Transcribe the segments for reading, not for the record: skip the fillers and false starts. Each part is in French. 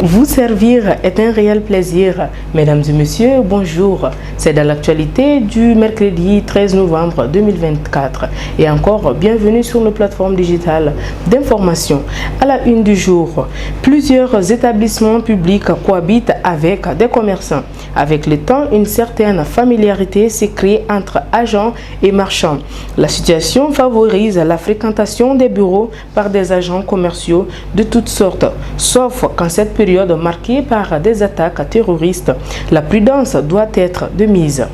Vous servir est un réel plaisir. Mesdames et messieurs, bonjour. C'est dans l'actualité du mercredi 13 novembre 2024. Et encore, bienvenue sur nos plateformes digitales d'information. À la une du jour, plusieurs établissements publics cohabitent avec des commerçants. Avec le temps, une certaine familiarité s'est créée entre agents et marchands. La situation favorise la fréquentation des bureaux par des agents commerciaux de toutes sortes, sauf quand cette période marquée par des attaques terroristes, la prudence doit être de mise.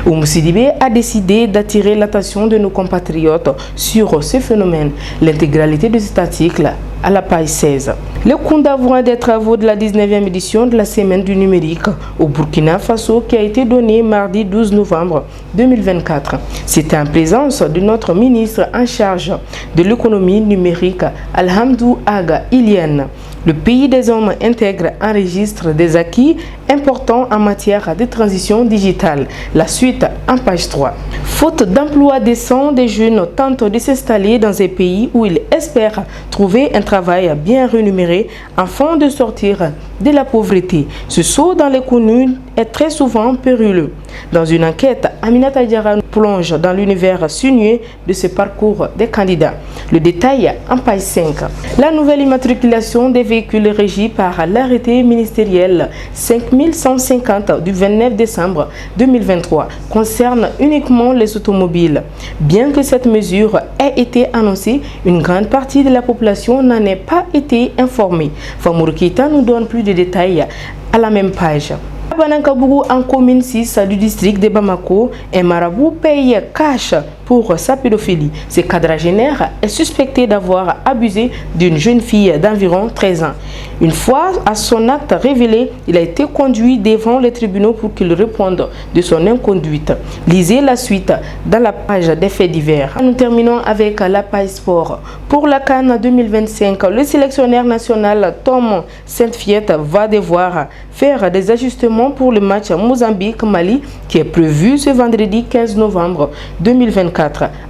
Oumou Sidibé a décidé d'attirer l'attention de nos compatriotes sur ce phénomène. L'intégralité de cet article à la page 16. Le compte d'envoi des travaux de la 19e édition de la Semaine du numérique au Burkina Faso qui a été donné mardi 12 novembre 2024. C'était en présence de notre ministre en charge de l'économie numérique, Alhamdou Aga Iliane. Le pays des hommes intègres enregistre des acquis importants en matière de transition digitale. La suite en page 3. Faute d'emploi décent, des jeunes tentent de s'installer dans un pays où ils espèrent trouver un travail bien rémunéré afin de sortir de la pauvreté. Ce saut dans les communes est très souvent périlleux. Dans une enquête, Aminata Diarra plonge dans l'univers sinueux de ce parcours des candidats. Le détail en page 5. La nouvelle immatriculation des véhicules régis par l'arrêté ministériel 5150 du 29 décembre 2023 concerne uniquement les automobiles. Bien que cette mesure ait été annoncée, une grande partie de la population n'en ait pas été informée. Famour Keita nous donne plus de détails à la même page. À Banankabougou, en commune 6 du district de Bamako, un marabout paye cash pour sa pédophilie. Ce quadragénaire est suspecté d'avoir abusé d'une jeune fille d'environ 13 ans. Une fois à son acte révélé, il a été conduit devant les tribunaux pour qu'il réponde de son inconduite. Lisez la suite dans la page des faits divers. Nous terminons avec la page sport. Pour la CAN 2025, le sélectionneur national Tom Saint-Fiet va devoir faire des ajustements pour le match Mozambique-Mali qui est prévu ce vendredi 15 novembre 2024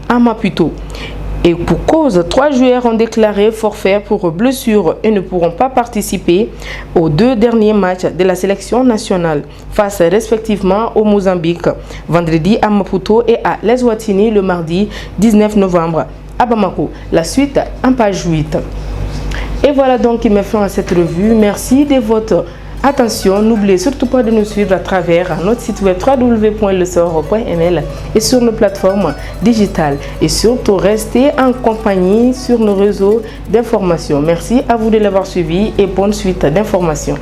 à Maputo. Et pour cause, 3 joueurs ont déclaré forfait pour blessure et ne pourront pas participer aux 2 derniers matchs de la sélection nationale face respectivement au Mozambique vendredi à Maputo et à l'Eswatini le mardi 19 novembre à Bamako. La suite en page 8. Et voilà donc qui me fait à cette revue. Merci de votre attention. N'oubliez surtout pas de nous suivre à travers notre site web www.lesor.ml et sur nos plateformes digitales. Et surtout, restez en compagnie sur nos réseaux d'information. Merci à vous de l'avoir suivi et bonne suite d'informations.